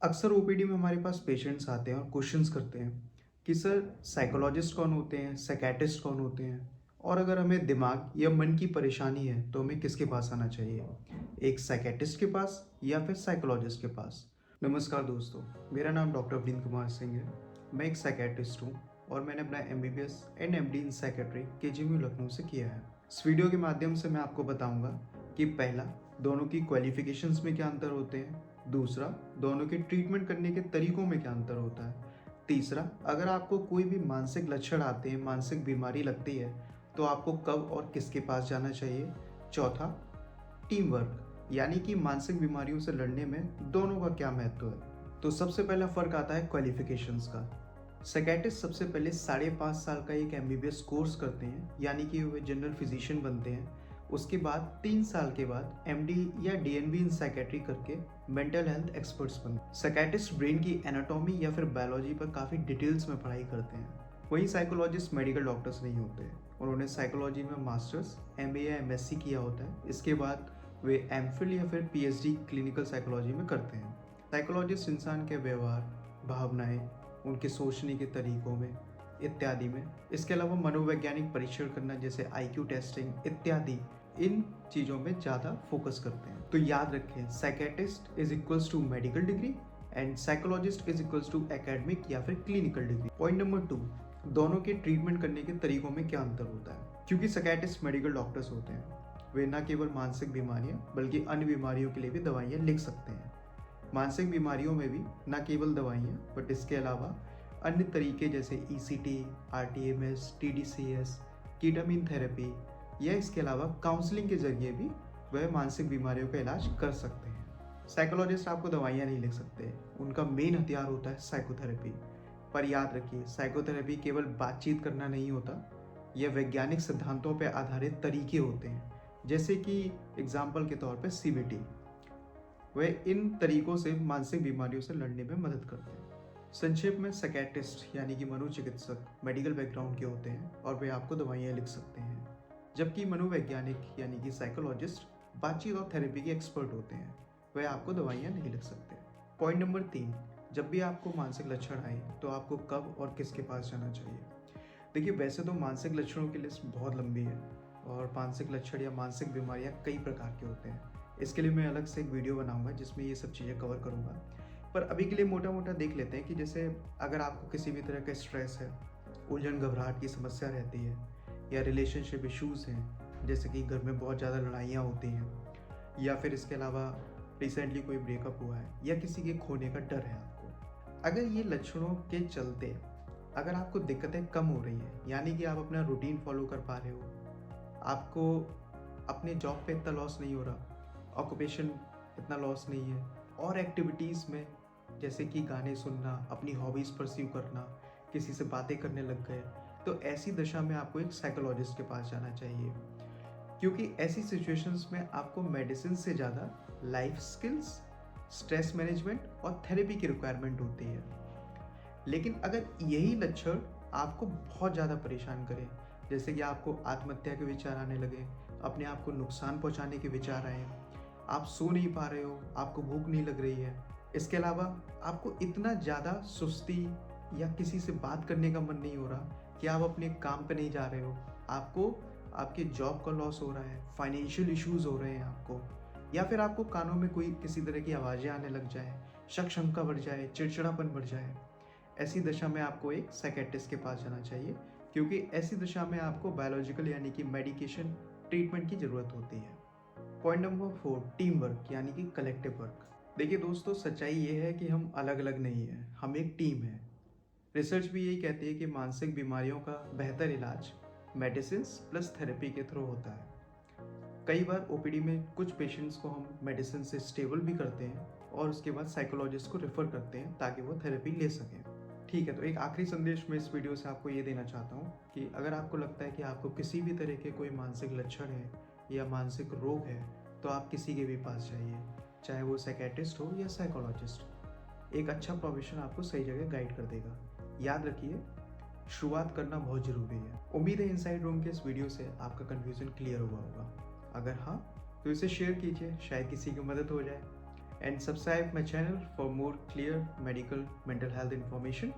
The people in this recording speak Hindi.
अक्सर ओपीडी में हमारे पास पेशेंट्स आते हैं और क्वेश्चंस करते हैं कि सर साइकोलॉजिस्ट कौन होते हैं, साइकेट्रिस्ट कौन होते हैं, और अगर हमें दिमाग या मन की परेशानी है तो हमें किसके पास आना चाहिए, एक साइकेट्रिस्ट के पास या फिर साइकोलॉजिस्ट के पास। नमस्कार दोस्तों, मेरा नाम डॉक्टर अरविंद कुमार सिंह है। मैं एक साइकेट्रिस्ट हूँ और मैंने अपना MBBS and MD in psychiatry KGMU Lucknow से किया है। इस वीडियो के माध्यम से मैं आपको बताऊंगा कि पहला, दोनों की क्वालिफिकेशंस में क्या अंतर होते हैं। दूसरा, दोनों के ट्रीटमेंट करने के तरीकों में क्या अंतर होता है। तीसरा, अगर आपको कोई भी मानसिक लक्षण आते हैं, मानसिक बीमारी लगती है, तो आपको कब और किसके पास जाना चाहिए। चौथा, टीम वर्क, यानी कि मानसिक बीमारियों से लड़ने में दोनों का क्या महत्व है। तो सबसे पहला फर्क आता है क्वालिफिकेशंस का। साइकेट्रिस्ट सबसे पहले 5.5 साल का एक एमबीबीएस कोर्स करते हैं, यानी कि वे जनरल फिजिशियन बनते हैं। उसके बाद 3 साल के बाद एमडी या डीएनबी इन साइकेट्री करके मेंटल हेल्थ एक्सपर्ट्स बनते हैं। साइकेट्रिस्ट ब्रेन की एनाटॉमी या फिर बायोलॉजी पर काफ़ी डिटेल्स में पढ़ाई करते हैं। वहीं साइकोलॉजिस्ट मेडिकल डॉक्टर्स नहीं होते हैं, उन्होंने साइकोलॉजी में मास्टर्स, एमए या एमएससी किया होता है। इसके बाद वे एमफिल या फिर पीएचडी क्लिनिकल साइकोलॉजी में करते हैं। साइकोलॉजिस्ट इंसान के व्यवहार, भावनाएं, उनके सोचने के तरीकों में इत्यादि में, इसके अलावा मनोवैज्ञानिक परीक्षण करना जैसे आईक्यू टेस्टिंग इत्यादि, इन चीज़ों में ज़्यादा फोकस करते हैं। तो याद रखें, psychiatrist is equals to medical degree and psychologist is equals to academic या फिर क्लिनिकल डिग्री। पॉइंट नंबर 2, दोनों के ट्रीटमेंट करने के तरीकों में क्या अंतर होता है। क्योंकि साइकेट्रिस्ट मेडिकल डॉक्टर्स होते हैं, वे न केवल मानसिक बीमारियां बल्कि अन्य बीमारियों के लिए भी दवाइयां लिख सकते हैं। मानसिक बीमारियों में भी न केवल दवाइयाँ बट इसके अलावा अन्य तरीके जैसे ईसीटी, आरटीएमएस, टीडीसीएस, कीटामिन थेरेपी या इसके अलावा काउंसलिंग के जरिए भी वह मानसिक बीमारियों का इलाज कर सकते हैं। साइकोलॉजिस्ट आपको दवाइयाँ नहीं लिख सकते, उनका मेन हथियार होता है साइकोथेरेपी। पर याद रखिए, साइकोथेरेपी केवल बातचीत करना नहीं होता, यह वैज्ञानिक सिद्धांतों पर आधारित तरीके होते हैं, जैसे कि एग्जाम्पल के तौर पर सीबीटी। वह इन तरीकों से मानसिक बीमारियों से लड़ने में मदद करते हैं। संक्षेप में, साइकेट्रिस्ट यानी कि मनोचिकित्सक मेडिकल बैकग्राउंड के होते हैं और वे आपको दवाइयाँ लिख सकते हैं, जबकि मनोवैज्ञानिक यानी कि साइकोलॉजिस्ट बातचीत और थेरेपी के एक्सपर्ट होते हैं, वह आपको दवाइयाँ नहीं लिख सकते। पॉइंट नंबर 3, जब भी आपको मानसिक लक्षण आए तो आपको कब और किसके पास जाना चाहिए। देखिए, वैसे तो मानसिक लक्षणों की लिस्ट बहुत लंबी है और मानसिक लक्षण या मानसिक बीमारियाँ कई प्रकार के होते हैं। इसके लिए मैं अलग से एक वीडियो बनाऊंगा जिसमें ये सब चीज़ें कवर करूंगा। पर अभी के लिए मोटा मोटा देख लेते हैं कि जैसे अगर आपको किसी भी तरह का स्ट्रेस है, उलझन घबराहट की समस्या रहती है, या रिलेशनशिप इश्यूज़ हैं जैसे कि घर में बहुत ज़्यादा लड़ाइयाँ होती हैं, या फिर इसके अलावा रिसेंटली कोई ब्रेकअप हुआ है या किसी के खोने का डर है आपको, अगर ये लक्षणों के चलते अगर आपको दिक्कतें कम हो रही हैं, यानी कि आप अपना रूटीन फॉलो कर पा रहे हो, आपको अपने जॉब पे इतना लॉस नहीं हो रहा, ऑक्यूपेशन इतना लॉस नहीं है, और एक्टिविटीज़ में जैसे कि गाने सुनना, अपनी हॉबीज़ परस्यू करना, किसी से बातें करने लग गए, तो ऐसी दशा में आपको एक साइकोलॉजिस्ट के पास जाना चाहिए। क्योंकि ऐसी सिचुएशंस में आपको मेडिसिन से ज़्यादा लाइफ स्किल्स, स्ट्रेस मैनेजमेंट और थेरेपी की रिक्वायरमेंट होती है। लेकिन अगर यही लक्षण आपको बहुत ज़्यादा परेशान करें, जैसे कि आपको आत्महत्या के विचार आने लगे, अपने आप को नुकसान पहुंचाने के विचार आए, आप सो नहीं पा रहे हो, आपको भूख नहीं लग रही है, इसके अलावा आपको इतना ज़्यादा सुस्ती या किसी से बात करने का मन नहीं हो रहा कि आप अपने काम पे नहीं जा रहे हो, आपको आपके जॉब का लॉस हो रहा है, फाइनेंशियल इश्यूज हो रहे हैं आपको, या फिर आपको कानों में कोई किसी तरह की आवाज़ें आने लग जाए, शक शंका बढ़ जाए, चिड़चिड़ापन बढ़ जाए, ऐसी दशा में आपको एक साइकेट्रिस्ट के पास जाना चाहिए। क्योंकि ऐसी दशा में आपको बायोलॉजिकल यानी कि मेडिकेशन ट्रीटमेंट की ज़रूरत होती है। पॉइंट नंबर 4, टीम वर्क यानी कि कलेक्टिव वर्क। देखिए दोस्तों, सच्चाई ये है कि हम अलग अलग नहीं हैं, हम एक टीम है। रिसर्च भी यही कहती है कि मानसिक बीमारियों का बेहतर इलाज मेडिसिन प्लस थेरेपी के थ्रू होता है। कई बार ओपीडी में कुछ पेशेंट्स को हम मेडिसिन से स्टेबल भी करते हैं और उसके बाद साइकोलॉजिस्ट को रेफर करते हैं ताकि वो थेरेपी ले सकें। ठीक है, तो एक आखिरी संदेश मैं इस वीडियो से आपको ये देना चाहता हूँ कि अगर आपको लगता है कि आपको किसी भी तरह के कोई मानसिक लक्षण है या मानसिक रोग है, तो आप किसी के भी पास जाइए, चाहे वो साइकेट्रिस्ट हो या साइकोलॉजिस्ट। एक अच्छा प्रोफेशन आपको सही जगह गाइड कर देगा। याद रखिए, शुरुआत करना बहुत ज़रूरी है। उम्मीद है इनसाइड रूम के इस वीडियो से आपका कन्फ्यूज़न क्लियर हुआ होगा। अगर हाँ, तो इसे शेयर कीजिए, शायद किसी की मदद हो जाए। and subscribe my channel for more clear medical mental health information.